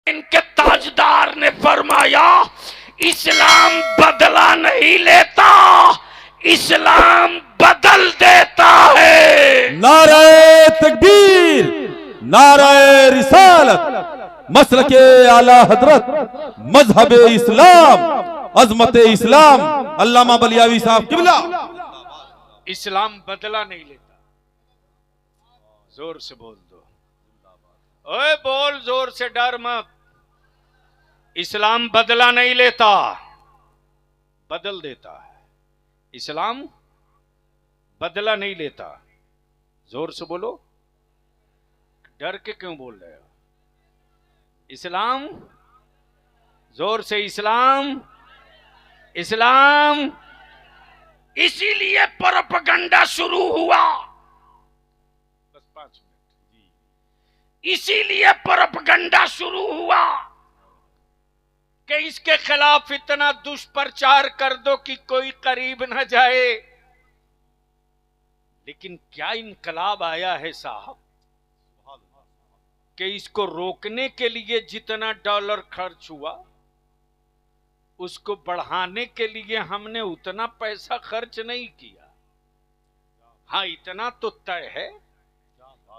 इनके ताजदार ने फरमाया, इस्लाम बदला नहीं लेता, इस्लाम बदल देता है। नारे तकबीर, नारे रिसालत, मसलके आला हजरत, मजहब इस्लाम, अजमत इस्लाम, अल्लामा बलियावी साहब किबला। इस्लाम बदला नहीं लेता। जोर से बोल दो, ओए बोल जोर से, डर मत। इस्लाम बदला नहीं लेता, बदल देता है। इस्लाम बदला नहीं लेता। जोर से बोलो, डर के क्यों बोल रहे हो? इस्लाम, जोर से, इस्लाम, इस्लाम। इसीलिए प्रोपेगेंडा शुरू हुआ। बस 5 मिनट। इसीलिए प्रोपेगेंडा शुरू हुआ कि इसके खिलाफ इतना दुष्प्रचार कर दो कि कोई करीब न जाए। लेकिन क्या इनकलाब आया है साहब कि इसको रोकने के लिए जितना डॉलर खर्च हुआ, उसको बढ़ाने के लिए हमने उतना पैसा खर्च नहीं किया। हाँ, इतना तो तय है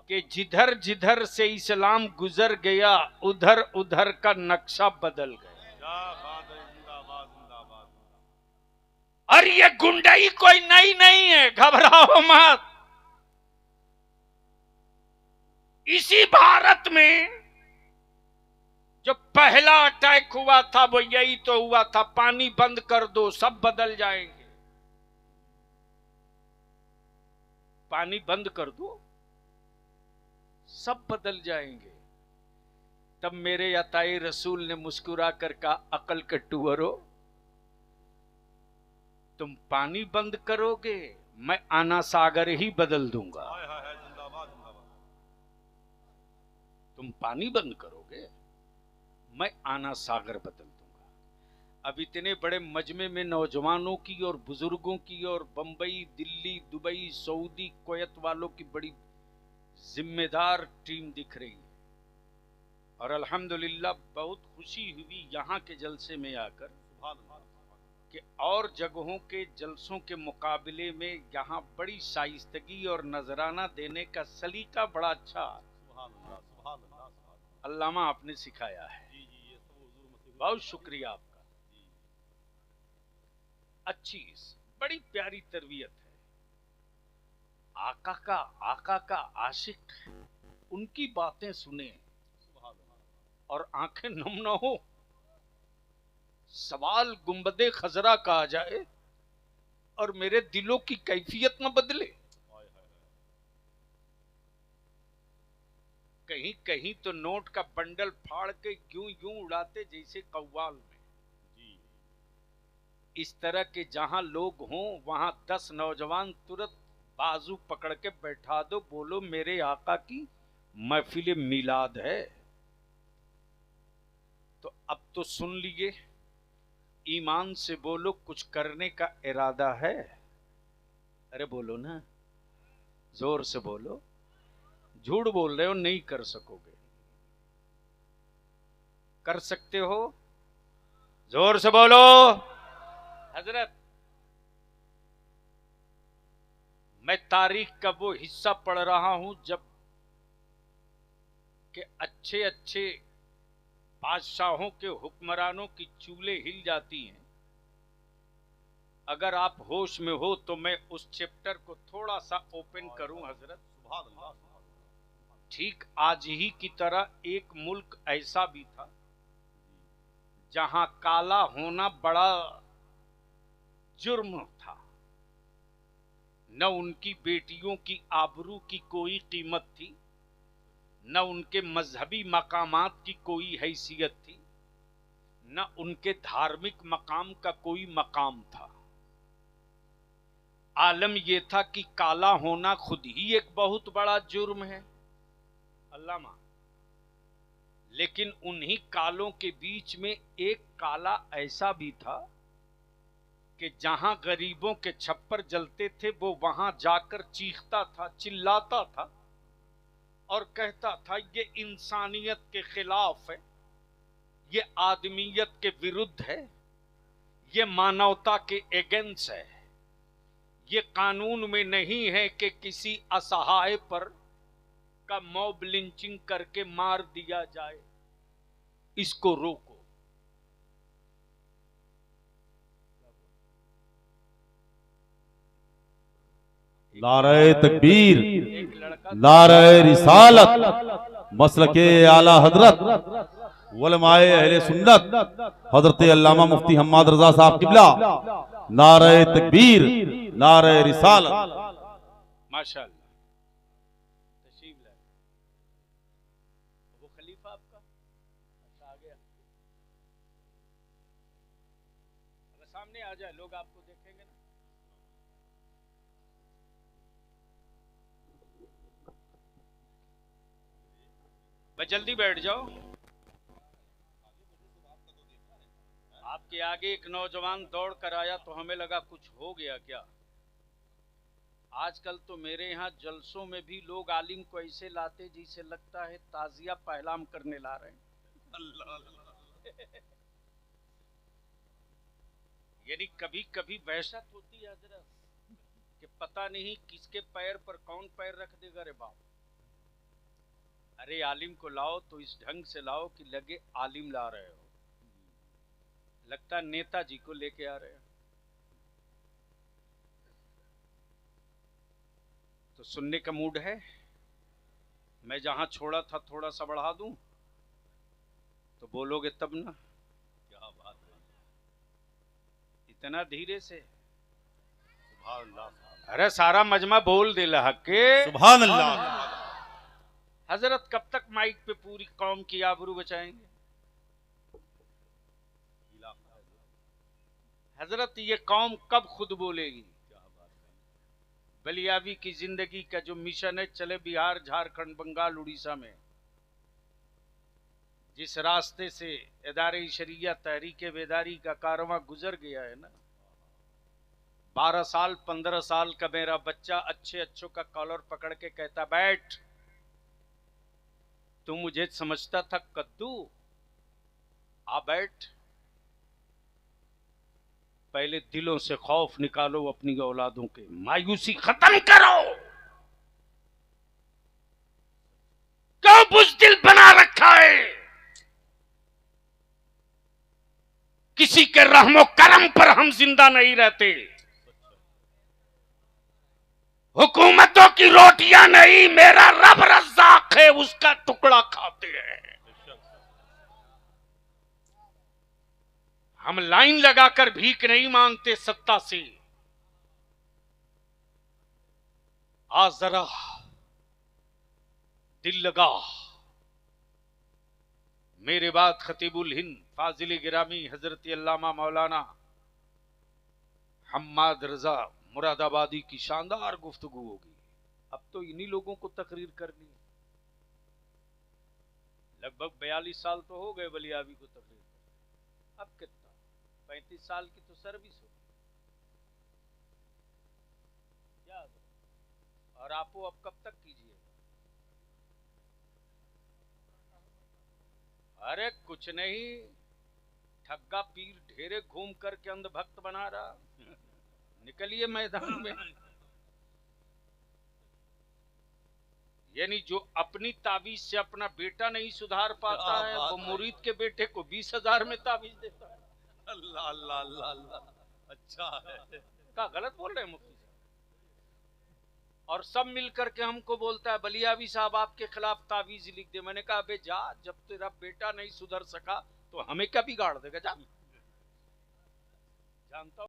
कि जिधर जिधर से इस्लाम गुजर गया, उधर उधर का नक्शा बदल गया। और ये गुंडाई कोई नई नहीं है, घबराओ मत। इसी भारत में जो पहला अटैक हुआ था वो यही तो हुआ था, पानी बंद कर दो सब बदल जाएंगे। पानी बंद कर दो सब बदल जाएंगे। तब मेरे अताई रसूल ने मुस्कुरा कर कहा, अकल के टूअरो, तुम पानी बंद करोगे, मैं आना सागर ही बदल दूंगा। तुम पानी बंद करोगे, मैं आना सागर बदल दूंगा। अब इतने बड़े मजमे में नौजवानों की और बुजुर्गों की और Bombay, Delhi, Dubai, Saudi, Kuwait वालों की बड़ी जिम्मेदार टीम दिख रही है। और अल्हम्दुलिल्लाह बहुत खुशी हुई यहाँ के जलसे में आकर कि और जगहों के जलसों के मुकाबले में यहाँ बड़ी शाइस्तगी और नजराना देने का सलीका बड़ा अच्छा अल्लामा आपने सिखाया है। बहुत शुक्रिया आपका। अच्छी बड़ी प्यारी तरबियत है। आका का आशिक, उनकी बातें सुने और आंखें नम न हो। सवाल गुंबदे खजरा का आ जाए और मेरे दिलों की कैफियत न बदले। कहीं कहीं तो नोट का बंडल फाड़ के यूं यूं उड़ाते जैसे कव्वाल में। इस तरह के जहां लोग हों वहां 10 नौजवान तुरंत बाजू पकड़ के बैठा दो, बोलो मेरे आका की महफिल मिलाद है। तो अब तो सुन लिए, ईमान से बोलो कुछ करने का इरादा है? अरे बोलो ना, जोर से बोलो। झूठ बोल रहे हो, नहीं कर सकोगे। कर सकते हो? जोर से बोलो। हजरत, मैं तारीख का वो हिस्सा पढ़ रहा हूं जब के अच्छे अच्छे बादशाहों के हुक्मरानों की चूलें हिल जाती हैं। अगर आप होश में हो तो मैं उस चैप्टर को थोड़ा सा ओपन करूं हजरत। ठीक आज ही की तरह एक मुल्क ऐसा भी था जहां काला होना बड़ा जुर्म था। न उनकी बेटियों की आबरू की कोई कीमत थी, न उनके मजहबी मकामात की कोई हैसियत थी, न उनके धार्मिक मकाम का कोई मकाम था। आलम यह था कि काला होना खुद ही एक बहुत बड़ा जुर्म है अल्लामा। लेकिन उन्हीं कालों के बीच में एक काला ऐसा भी था कि जहां गरीबों के छप्पर जलते थे वो वहां जाकर चीखता था, चिल्लाता था और कहता था ये इंसानियत के खिलाफ है, ये आदमियत के विरुद्ध है, ये मानवता के अगेंस्ट है। ये कानून में नहीं है कि किसी असहाय पर का मॉब लिंचिंग करके मार दिया जाए। इसको रोको। नारे तकबीर, नारे रिसालत, मसलके आला हजरत, उलमाए अहले सुन्नत, हजरत अल्लामा मुफ्ती हम्मद रजा साहब किबला, नारे तकबीर, नारे रिसालत। माशाअल्लाह। तशरीफ लाए। वो खलीफा आपका अच्छा आ गया। अगर सामने आ जाए लोग आपको देखेंगे ना। भाई जल्दी बैठ जाओ। आपके आगे एक नौजवान दौड़ कर आया तो हमें लगा कुछ हो गया क्या। आजकल तो मेरे यहाँ जलसों में भी लोग आलिम को ऐसे लाते जिसे लगता है ताजिया पहलाम करने ला रहे हैं। यानी कभी कभी वहशत होती है हजरत कि पता नहीं किसके पैर पर कौन पैर रख देगा रे बाप। अरे आलिम को लाओ तो इस ढंग से लाओ कि लगे आलिम ला रहे हो, लगता नेताजी को लेके आ रहे हो। तो सुनने का मूड है। मैं जहां छोड़ा था थोड़ा सा बढ़ा दूं तो बोलोगे तब ना। क्या बात है, इतना धीरे से। सुभान अल्लाह। अरे सारा मजमा बोल दे हक के सुभान अल्लाह। हजरत कब तक माइक पे पूरी कौम की आबरू बचाएंगे। हजरत ये कौम कब खुद बोलेगी। बलियावी की जिंदगी का जो मिशन है चले बिहार, झारखंड, बंगाल, उड़ीसा में जिस रास्ते से इदारे शरिया तहरीक बेदारी का कारवां गुजर गया है ना। 12 साल 15 साल का मेरा बच्चा अच्छों का कॉलर पकड़ के कहता बैठ। तू मुझे समझता था कद्दू, आ बैठ। पहले दिलों से खौफ निकालो अपनी औलादों के, मायूसी खत्म करो। क्यों बुज़दिल बना रखा है। किसी के रहमो करम पर हम जिंदा नहीं रहते। हुकूमतों की रोटियां नहीं, मेरा रब रज़्ज़ाक़ है, उसका टुकड़ा खाते हैं। हम लाइन लगाकर भीख नहीं मांगते सत्ता से। आज जरा दिल लगा। मेरे बाद खतीबुल हिंद फाजिल गिरामी हजरत अल्लामा मौलाना हम्मद रजा मुरादाबादी की शानदार गुफ्तगू होगी। अब तो इन्हीं लोगों को तकरीर करनी है। लगभग 42 साल तो हो गए बलियावी को तकरीर कर। अब कितना 35 साल की तो सर्विस होगी क्या। और आपको अब कब तक कीजिएगा। अरे कुछ नहीं, ठग्गा पीर ढेरे घूम करके अंधभक्त बना रहा। निकलिए मैदान में। यानी जो अपनी तावीज से अपना बेटा नहीं सुधार पाता है वो मुरीद के बेटे को 20,000 में तावीज देता है। अल्लाह अल्लाह अल्लाह अल्लाह। अच्छा है क्या गलत बोल रहे हैं मुफ्ती साहब। और सब मिलकर के हमको बोलता है बलियावी साहब आपके खिलाफ तावीज लिख दे। मैंने कहा अबे जा, जब तेरा बेटा नहीं सुधर सका तो हमें क्या बिगाड़ देगा। जा जानता हूं।